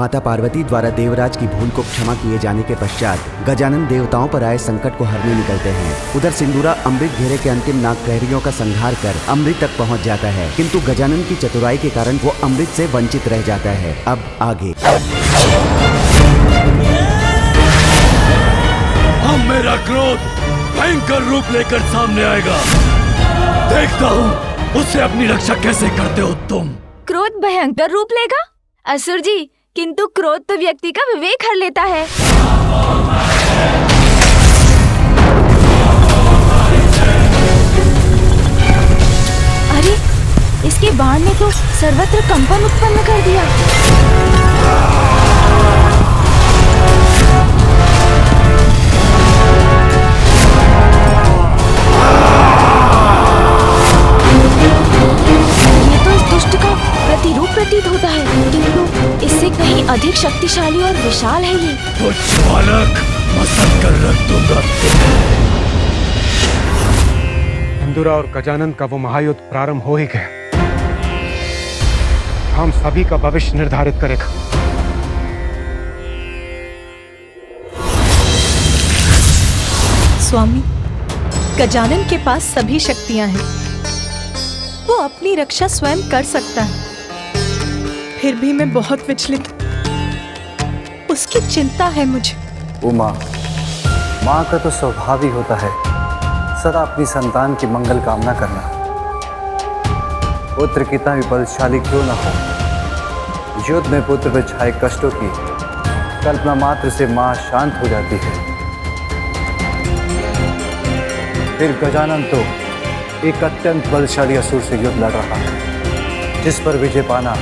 माता पार्वती द्वारा देवराज की भूल को क्षमा किए जाने के पश्चात गजानन देवताओं पर आए संकट को हरने निकलते हैं। उधर सिंदूरा अमृत घेरे के अंतिम नाग प्रहरियों का संहार कर अमृत तक पहुंच जाता है, किंतु गजानन की चतुराई के कारण वो अमृत से वंचित रह जाता है। अब आगे अब मेरा क्रोध भयंकर रूप लेकर सामने आएगा। देखता हूँ उससे अपनी रक्षा कैसे करते हो तुम। क्रोध भयंकर रूप लेगा? असुर जी, किंतु क्रोध तो व्यक्ति का विवेक हर लेता है। अरे, इसके बाण ने तो सर्वत्र कंपन उत्पन्न कर दिया। दुष्ट का प्रतिरूप प्रतीत होता है, किंतु इससे कहीं अधिक शक्तिशाली और विशाल है ये। तुझ बालक, मसल कर रख दूंगा। सिंदूरा और गजानन का वो महायुद्ध प्रारंभ हो ही गया। हम सभी का भविष्य निर्धारित करेगा। स्वामी, गजानन के पास सभी शक्तियां हैं। वो अपनी रक्षा स्वयं कर सकता है, फिर भी मैं बहुत विचलित हूं। उसकी चिंता है मुझे। उमा, माँ का तो स्वभाव ही होता है सदा अपनी संतान की मंगल कामना करना। पुत्र कितना भी बलशाली क्यों न हो, युद्ध में पुत्र पर छाए कष्टों की कल्पना मात्र से माँ शांत हो जाती है। फिर गजानन तो एक अत्यंत बलशाली असुर से युद्ध लड़ रहा है, जिस पर विजय पाना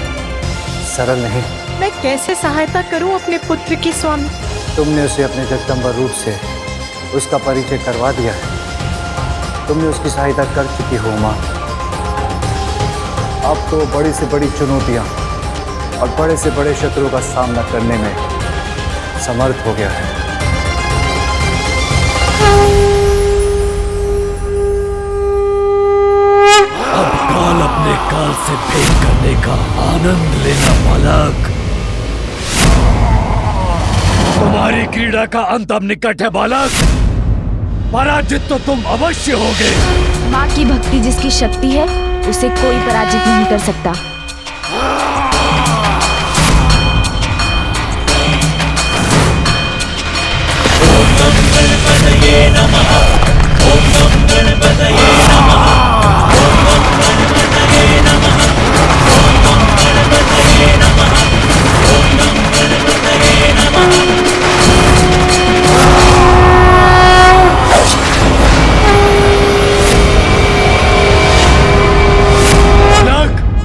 सरल नहीं। मैं कैसे सहायता करूं अपने पुत्र की स्वामी? तुमने उसे अपने जगदम्बा रूप से उसका परिचय करवा दिया है। तुमने उसकी सहायता कर चुकी हो माँ। अब तो बड़ी से बड़ी चुनौतियां और बड़े से बड़े शत्रुओं का सामना करने में समर्थ हो गया है। अब काल अपने काल से भेद करने का आनंद लेना बालक। तुम्हारी क्रीड़ा का अंत अब निकट है बालक। पराजित तो तुम अवश्य होगे। माँ की भक्ति जिसकी शक्ति है, उसे कोई पराजित नहीं कर सकता। ओम नमः गणपतये नमः। ओम नमः गणपतये नमः। ओम नमः गणपतये नमः। ओम नमः गणपतये नमः। ओम नमः गणपतये नमः।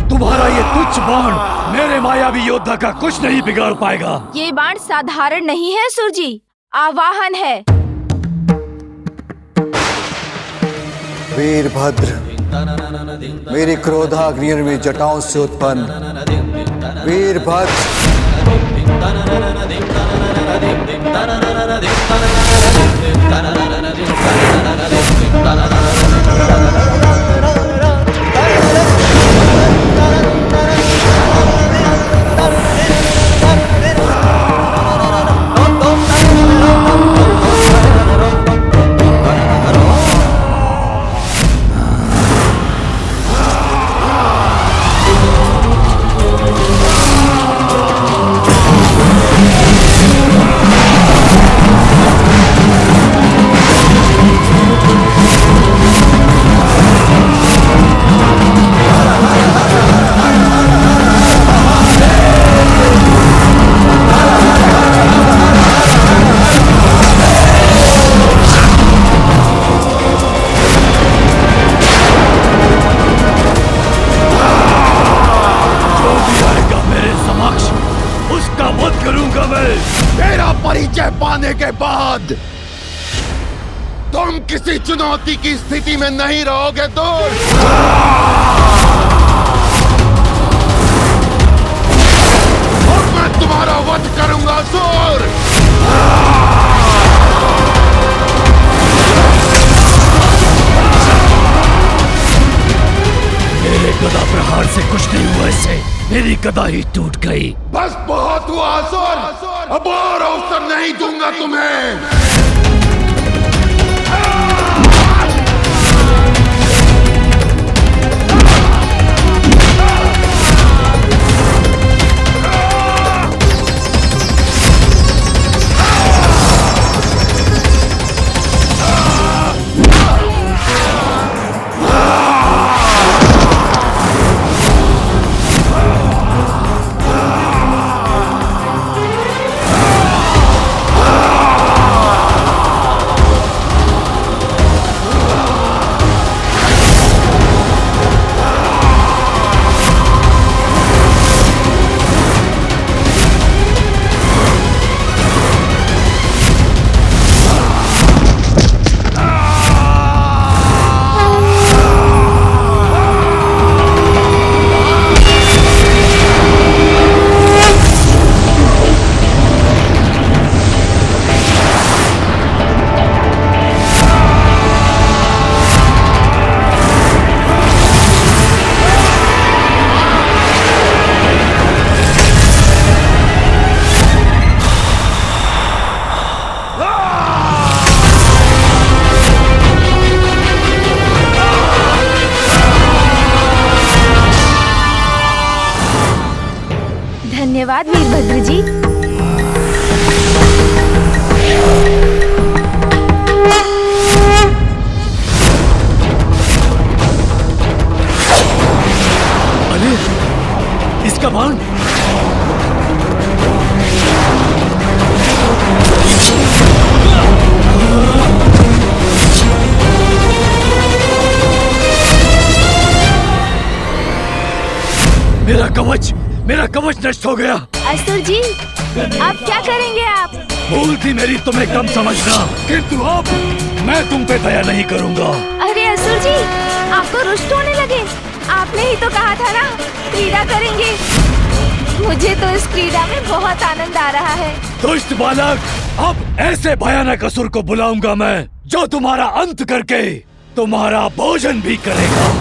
तुम्हारा ये तुच्छ बाण मेरे मायावी योद्धा का कुछ नहीं बिगाड़ पाएगा। ये बाण साधारण नहीं है असुर जी, आवाहन है। वीरभद्र, मेरी क्रोधाग्नि में जटाओं से उत्पन्न वीरभद्र, के बाद तुम किसी चुनौती की स्थिति में नहीं रहोगे दूर। और मैं तुम्हारा वध करूंगा असुर। मेरे गदा प्रहार से कुछ नहीं हुआ, इससे मेरी गदा ही टूट गई। बस बहुत हुआ असुर, अब और अवसर नहीं दूंगा तुम्हें। धन्यवाद वीरभद्र जी। अरे इसका बाण! मेरा कवच नष्ट हो गया। असुर जी, अब क्या करेंगे आप? भूल थी मेरी तुम्हें कम समझना, किंतु अब मैं तुम पे दया नहीं करूंगा। अरे असुर जी, आप तो रुष्ट होने लगे। आपने ही तो कहा था ना, क्रीड़ा करेंगे। मुझे तो इस क्रीड़ा में बहुत आनंद आ रहा है। दुष्ट बालक, अब ऐसे भयानक असुर को बुलाऊंगा मैं, जो तुम्हारा अंत करके तुम्हारा भोजन भी करेगा।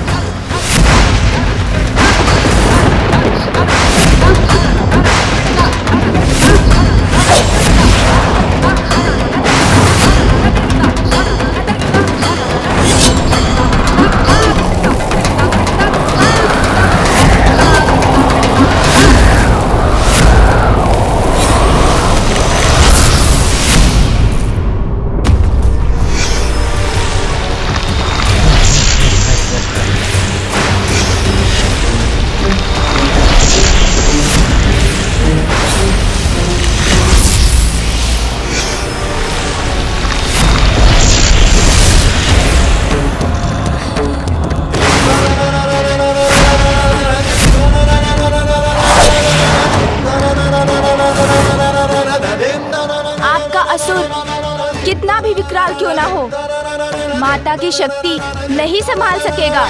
कितना भी विकराल क्यों ना हो, माता की शक्ति नहीं संभाल सकेगा।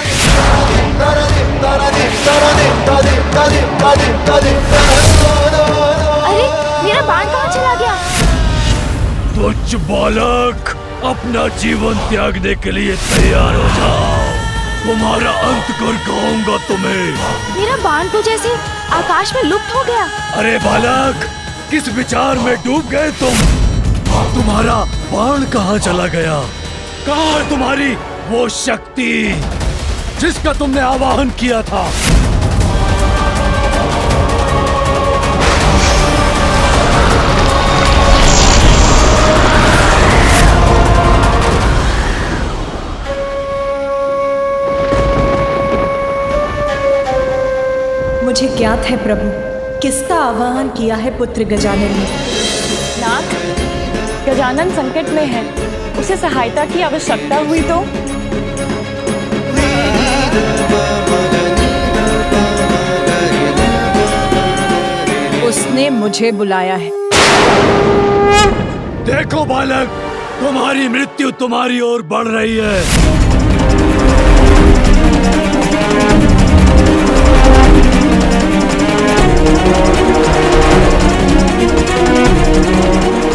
अरे मेरा बाण कहाँ चला गया? तुच्छ बालक, अपना जीवन त्यागने के लिए तैयार हो जाओ, तुम्हारा अंत कर कहूंगा तुम्हें। मेरा बाण तो जैसे आकाश में लुप्त हो गया। अरे बालक, किस विचार में डूब गए तुम? तुम्हारा बाण कहाँ चला गया? कहाँ है तुम्हारी वो शक्ति जिसका तुमने आवाहन किया था? मुझे ज्ञात है प्रभु, किसका आवाहन किया है पुत्र गजानन ने। नाथ, गजानन संकट में है, उसे सहायता की आवश्यकता हुई तो? उसने मुझे बुलाया है। देखो बालक, तुम्हारी मृत्यु तुम्हारी ओर बढ़ रही है।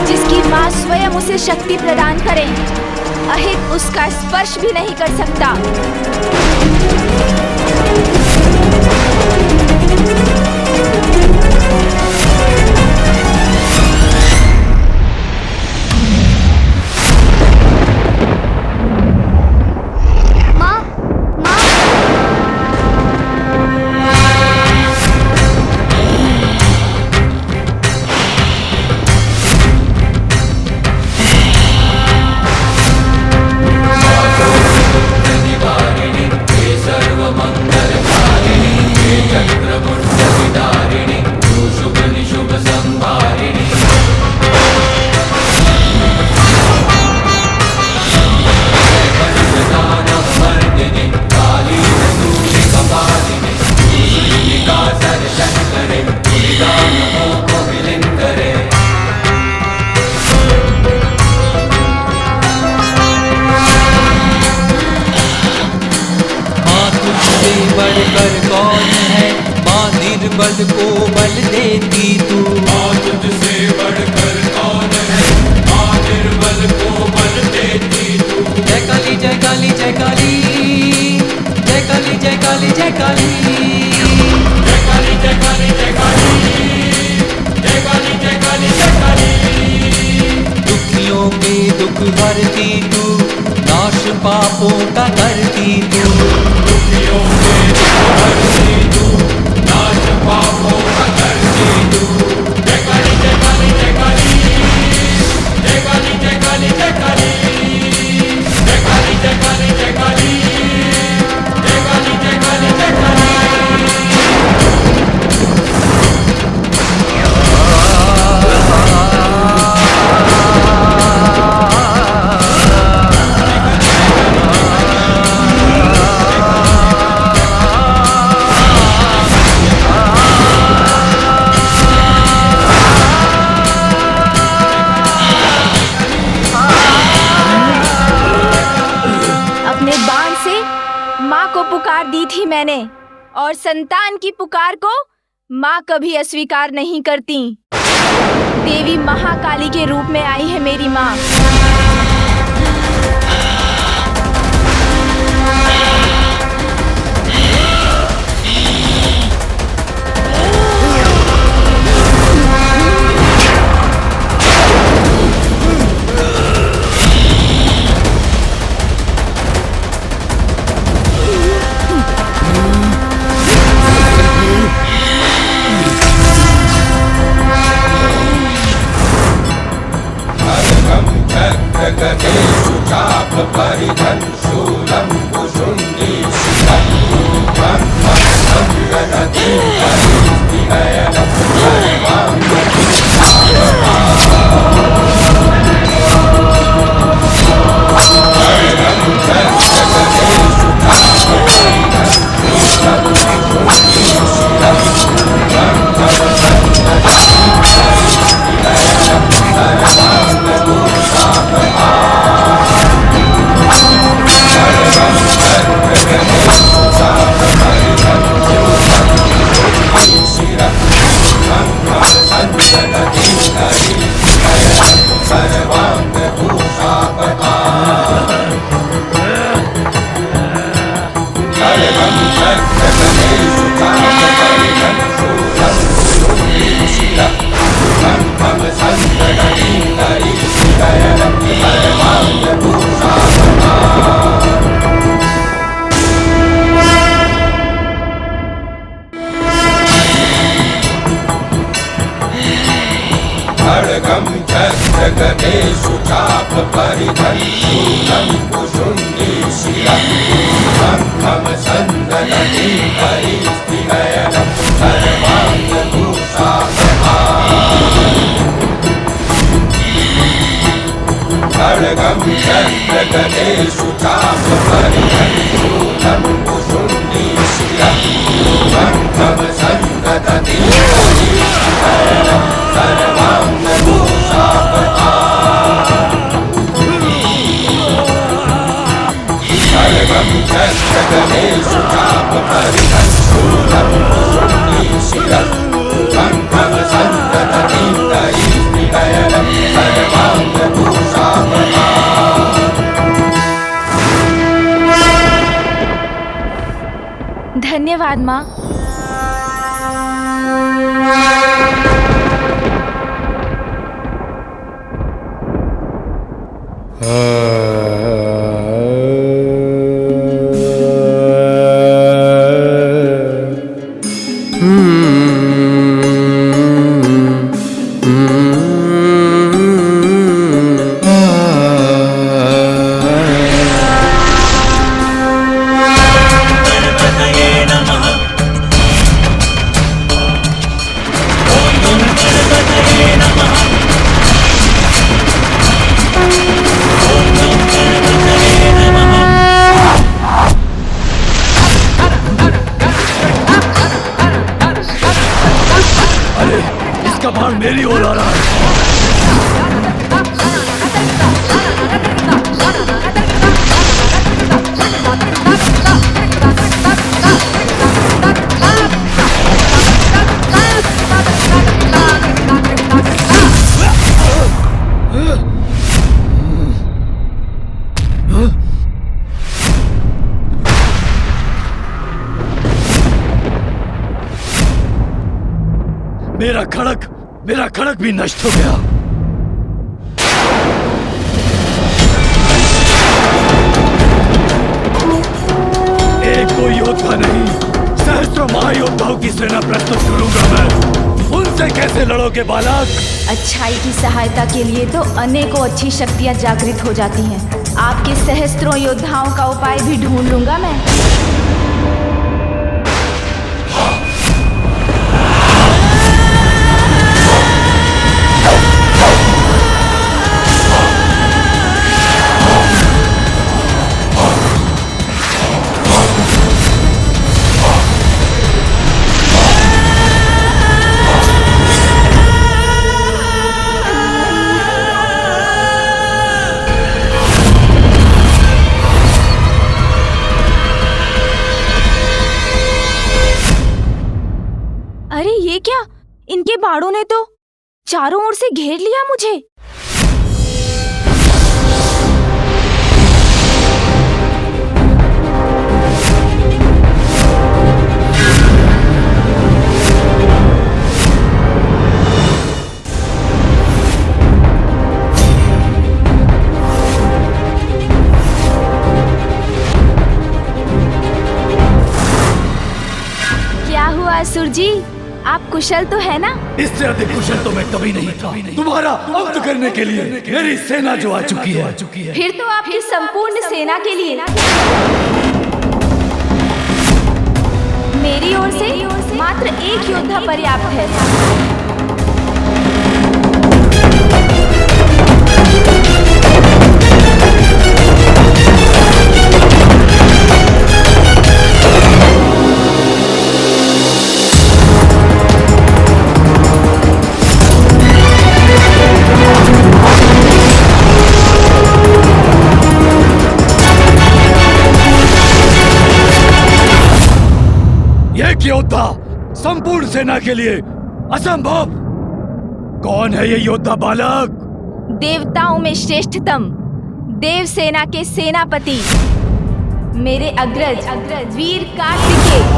जिसकी माँ स्वयं उसे शक्ति प्रदान करे, अहित उसका स्पर्श भी नहीं कर सकता। को बल देती तू। माँ तुझसे बढ़कर कौन है, माँ निर्बल को बल देती तू। जय काली जय काली जय काली, जय काली जय काली जय काली, जय काली जय काली जय काली, जय काली जय काली जय काली। दुखियों के दुख हरती तू, नाश पापों का करती तू। दुखियों के दुख हरती तू, नाश पापों का करती तू। जय काली जय काली जय काली, जय काली जय काली जय काली, जय काली जय काली जय काली, जय काली जय काली जय काली। अपने बाण से माँ को पुकार दी थी मैंने, और संतान की पुकार को माँ कभी अस्वीकार नहीं करती। देवी महाकाली के रूप में आई है मेरी माँ। गणेशु चाप परिधन शूलं कुशुण्डी शिखं ब्रह्म संगणति हरिस्तिनयनं गणेशु चाप परिधन शूलं कुशुण्डी शिरं ब्रह्म संदनति हरिस्तिनयनं सर्वाङ्गभूषापहारं चक्र गणेशु चाप परिधन शूलं कुशुण्डी शिरं ब्रह्म संदनति हरिस्तिनयनं गणेशु चाप परिधन शूलं कुशुण्डी शिरं ब्रह्म संदनति हरिस्तिनयनं सर्वाङ्गभूषापहारम्। धन्यवाद माँ। मेरी ओर आ रहा है। मेरा खड़ग भी नष्ट हो गया। एक दो योद्धा नहीं, सहस्त्रों महायोद्धाओं की सेना प्रस्तुत करूंगा मैं। उनसे कैसे लड़ोगे बालक? अच्छाई की सहायता के लिए तो अनेकों अच्छी शक्तियां जागृत हो जाती हैं। आपके सहस्त्रों योद्धाओं का उपाय भी ढूंढ लूंगा मैं। अरे ये क्या, इनके बाड़ों ने तो चारों ओर से घेर लिया मुझे। क्या हुआ असुर जी, आप कुशल तो है ना? इससे अधिक कुशल तो मैं कभी नहीं था। तुम्हारा अंत करने के लिए मेरी सेना जो आ चुकी है। फिर तो आपकी संपूर्ण सेना के लिए मेरी ओर से मात्र एक योद्धा पर्याप्त है। एक योद्धा संपूर्ण सेना के लिए असंभव। कौन है ये योद्धा बालक? देवताओं में श्रेष्ठतम देव सेना के सेनापति मेरे अग्रज वीर कार्तिकेय।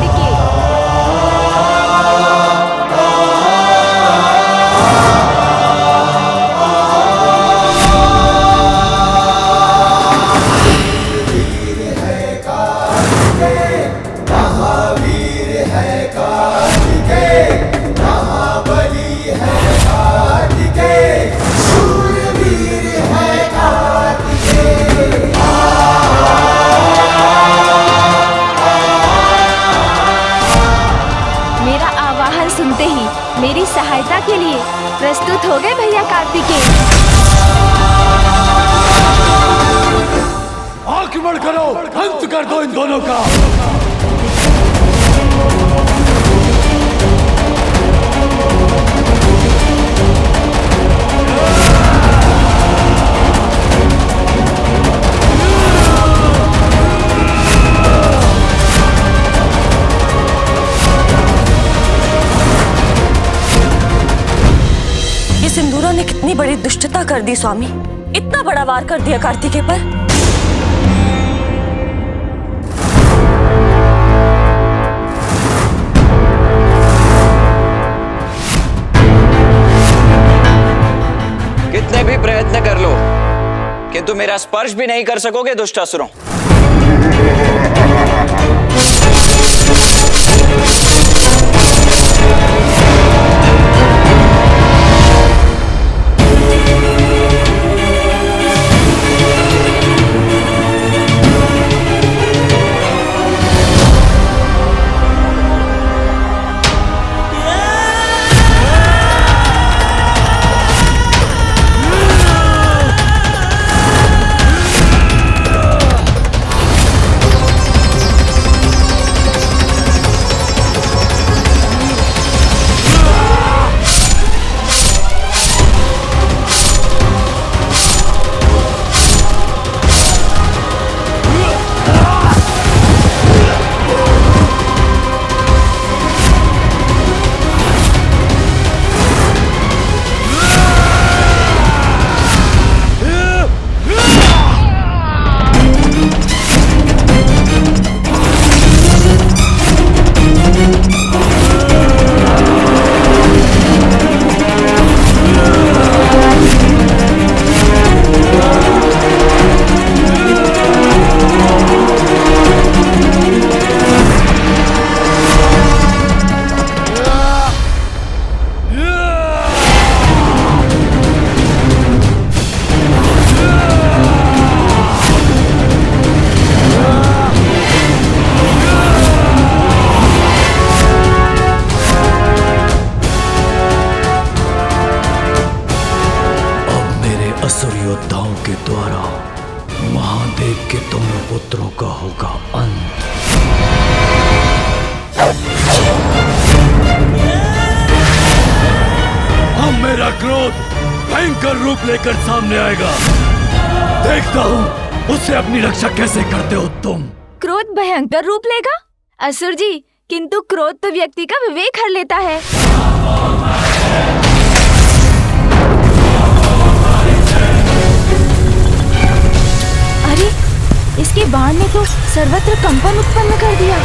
सुनते ही मेरी सहायता के लिए प्रस्तुत हो गए भैया कार्तिकेय। आक्रमण करो, अंत कर दो इन दोनों का। सिंदूरा ने कितनी बड़ी दुष्टता कर दी स्वामी, इतना बड़ा वार कर दिया कार्तिकेय पर। कितने भी प्रयत्न कर लो किंतु मेरा स्पर्श भी नहीं कर सकोगे दुष्टासुरों। भयंकर रूप लेकर सामने आएगा। देखता हूँ उससे अपनी रक्षा कैसे करते हो तुम। क्रोध भयंकर रूप लेगा? असुर जी, किंतु क्रोध तो व्यक्ति का विवेक हर लेता है। अरे, इसके बाण ने तो सर्वत्र कंपन उत्पन्न कर दिया।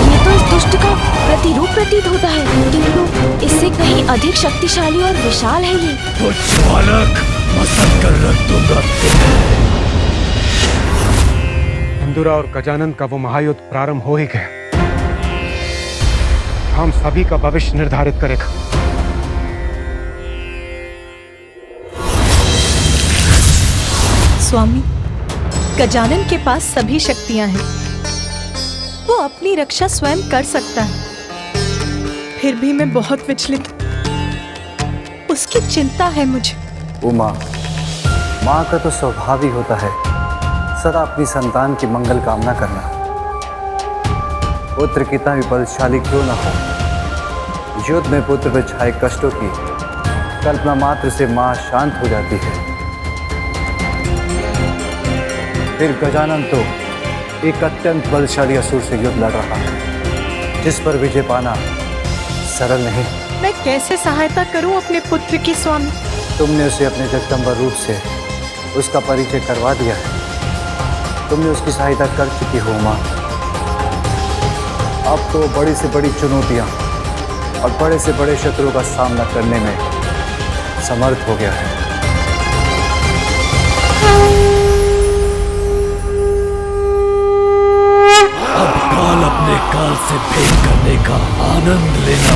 ये तो इस दुष्ट का प्रतिरूप प्रतीत होता है, किंतु इससे कहीं अधिक शक्तिशाली और विशाल है ये। तुच्छ बालक, मसल कर रख दूंगा। इंदुरा और गजानन का वो महायुद्ध प्रारंभ हो ही गया। हम सभी का भविष्य निर्धारित करेगा। स्वामी, गजानन के पास सभी शक्तियां हैं। वो अपनी रक्षा स्वयं कर सकता है। फिर भी मैं बहुत विचलित हूं। उसकी चिंता है मुझे। उमा, माँ का तो स्वभाव ही होता है सदा अपनी संतान की मंगल कामना करना। पुत्र कितना भी बलशाली क्यों न हो, युद्ध में पुत्र पर छाए कष्टों की कल्पना मात्र से माँ शांत हो जाती है। फिर गजानन तो एक अत्यंत बलशाली असुर से युद्ध लड़ रहा है, जिस पर विजय पाना सरल नहीं। मैं कैसे सहायता करूं अपने पुत्र की स्वामी? तुमने उसे अपने जगदम्बा रूप से उसका परिचय करवा दिया है। तुमने उसकी सहायता कर चुकी हो माँ। अब तो बड़ी से बड़ी चुनौतियां और बड़े से बड़े शत्रुओं का सामना करने में समर्थ हो गया है। अब काल अपने काल से भेद करने का आनंद लेना